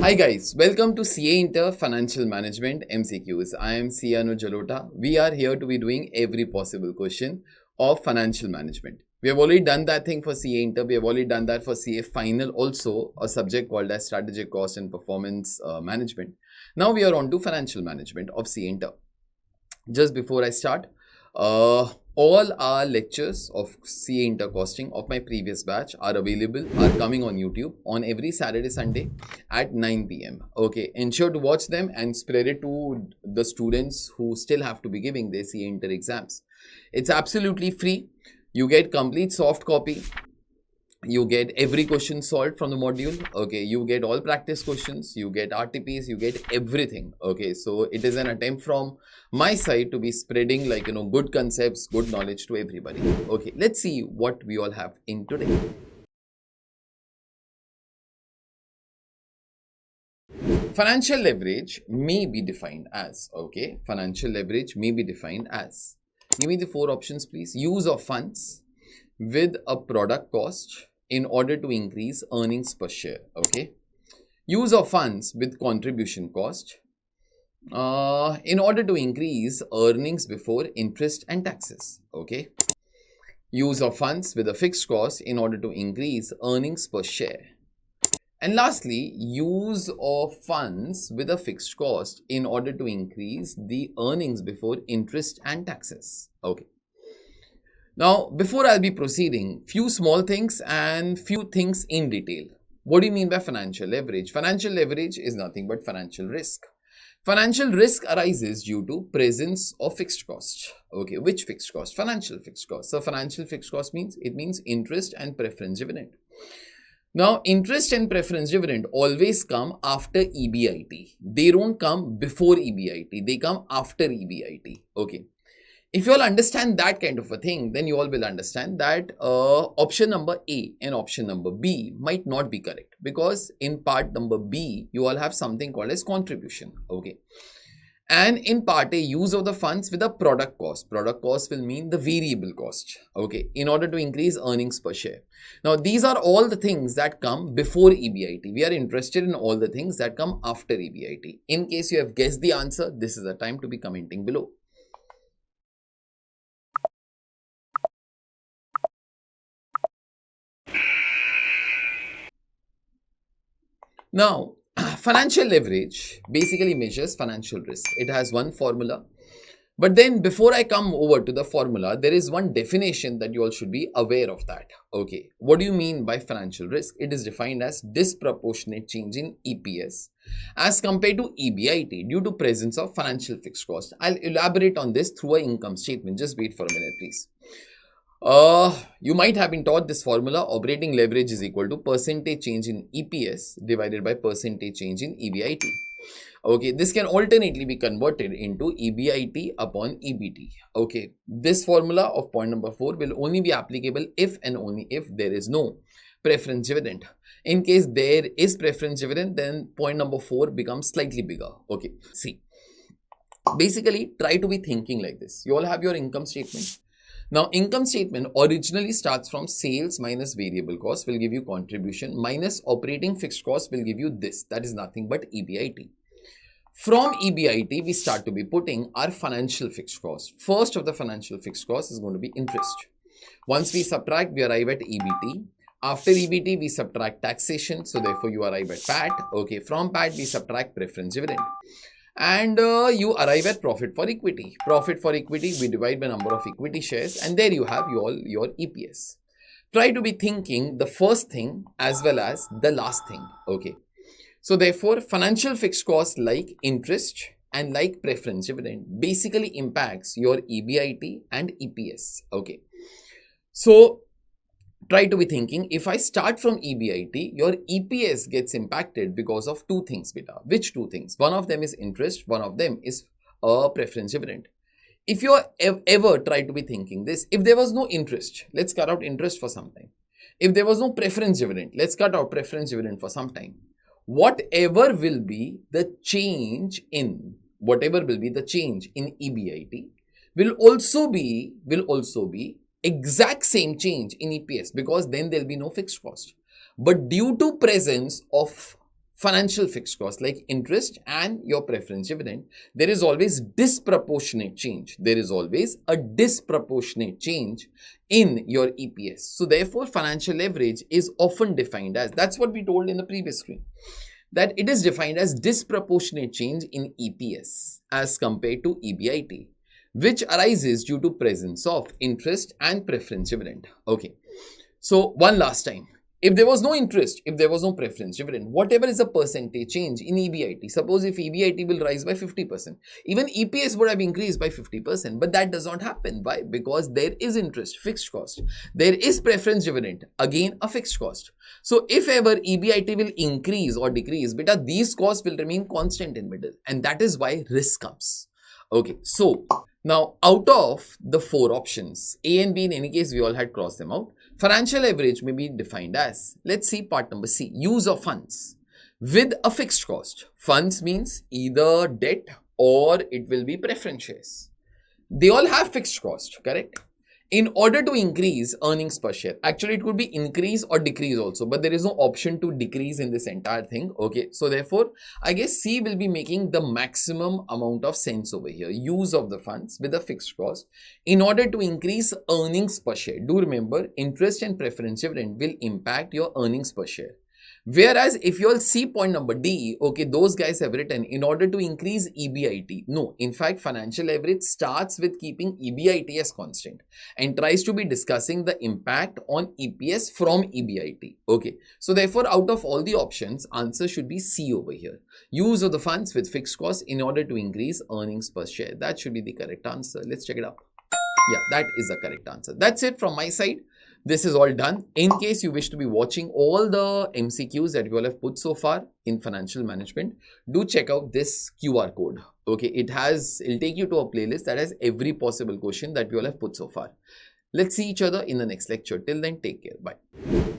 Hi guys, welcome to CA Inter Financial Management MCQs. I am CA Anuj Jalota. We are here to be doing every possible question of financial management. We have already done that thing for CA Inter. We have already done that for CA Final also, a subject called as Strategic Cost and Performance Management. Now we are on to financial management of CA Inter. Just before I start, all our lectures of CA Intercosting of my previous batch are coming on YouTube on every Saturday, Sunday at 9 p.m. Okay, ensure to watch them and spread it to the students who still have to be giving their CA Inter exams. It's absolutely free. You get complete soft copy. You get every question solved from the module. Okay, you get all practice questions, you get RTPs, you get everything. Okay, so it is an attempt from my side to be spreading good concepts, good knowledge to everybody. Okay, let's see what we all have in today. Financial leverage may be defined as, financial leverage may be defined as, give me the four options please. Use of funds with a product cost in order to increase earnings per share. Okay, use of funds with contribution cost in order to increase earnings before interest and taxes. Okay, use of funds with a fixed cost in order to increase earnings per share. And lastly, use of funds with a fixed cost in order to increase the earnings before interest and taxes. Okay. Now, before I'll be proceeding, few small things and few things in detail. What do you mean by financial leverage? Financial leverage is nothing but financial risk. Financial risk arises due to presence of fixed cost. Okay, which fixed cost? Financial fixed cost. So, financial fixed cost means interest and preference dividend. Now, interest and preference dividend always come after EBIT. They don't come before EBIT. They come after EBIT. Okay. If you all understand that kind of a thing, then you all will understand that option number A and option number B might not be correct, because in part number B, you all have something called as contribution. Okay. And in part A, use of the funds with a product cost. Product cost will mean the variable cost. Okay. In order to increase earnings per share. Now, these are all the things that come before EBIT. We are interested in all the things that come after EBIT. In case you have guessed the answer, this is the time to be commenting below. Now, financial leverage basically measures financial risk. It has one formula. But then before I come over to the formula, there is one definition that you all should be aware of that. Okay, what do you mean by financial risk? It is defined as disproportionate change in EPS as compared to EBIT due to presence of financial fixed cost. I'll elaborate on this through an income statement. Just wait for a minute, please. You might have been taught this formula. Operating leverage is equal to percentage change in EPS divided by percentage change in EBIT. Okay, this can alternately be converted into EBIT upon EBT. Okay, this formula of point number 4 will only be applicable if and only if there is no preference dividend. In case there is preference dividend, then point number 4 becomes slightly bigger. Okay, see, basically try to be thinking like this. You all have your income statement. Now, income statement originally starts from sales minus variable cost will give you contribution minus operating fixed cost will give you this. That is nothing but EBIT. From EBIT, we start to be putting our financial fixed cost. First of the financial fixed cost is going to be interest. Once we subtract, we arrive at EBT. After EBT, we subtract taxation. So, therefore, you arrive at PAT. Okay, from PAT, we subtract preference dividend. And you arrive at profit for equity. Profit for equity, we divide by number of equity shares, and there you have your EPS. Try to be thinking the first thing as well as the last thing. Okay. So therefore, financial fixed costs like interest and like preference dividend basically impacts your EBIT and EPS. Okay. So try to be thinking, if I start from EBIT, your EPS gets impacted because of two things, beta. Which two things? One of them is interest, one of them is a preference dividend. If you ever try to be thinking this, if there was no interest, let's cut out interest for some time. If there was no preference dividend, let's cut out preference dividend for some time. Whatever will be the change in EBIT will also be exact same change in EPS, because then there will be no fixed cost. But due to presence of financial fixed costs like interest and your preference dividend, there is always disproportionate change. There is always a disproportionate change in your EPS. So therefore, financial leverage is often defined as, that's what we told in the previous screen, that it is defined as disproportionate change in EPS as compared to EBIT, which arises due to presence of interest and preference dividend. Okay. So one last time, if there was no interest, if there was no preference dividend, whatever is the percentage change in EBIT, suppose if EBIT will rise by 50%, even EPS would have increased by 50%, but that does not happen. Why? Because there is interest, fixed cost. There is preference dividend, again a fixed cost. So if ever EBIT will increase or decrease, beta, these costs will remain constant in middle, and that is why risk comes. Okay, so now out of the 4 options, A and B, in any case we all had crossed them out. Financial leverage may be defined as, let's see part number C, use of funds with a fixed cost. Funds means either debt or it will be preference shares. They all have fixed cost, correct? In order to increase earnings per share, actually it could be increase or decrease also, but there is no option to decrease in this entire thing. Okay, so therefore, I guess C will be making the maximum amount of sense over here. Use of the funds with a fixed cost in order to increase earnings per share. Do remember, interest and preference dividend will impact your earnings per share. Whereas if you all see point number D, okay, those guys have written in order to increase EBIT. No, in fact, financial leverage starts with keeping EBIT as constant and tries to be discussing the impact on EPS from EBIT. Okay, so therefore, out of all the options, answer should be C over here. Use of the funds with fixed costs in order to increase earnings per share. That should be the correct answer. Let's check it out. Yeah, that is the correct answer. That's it from my side. This is all done. In case you wish to be watching all the MCQs that you all have put so far in financial management, do check out this QR code. Okay, it'll take you to a playlist that has every possible question that you all have put so far. Let's see each other in the next lecture. Till then, take care. Bye.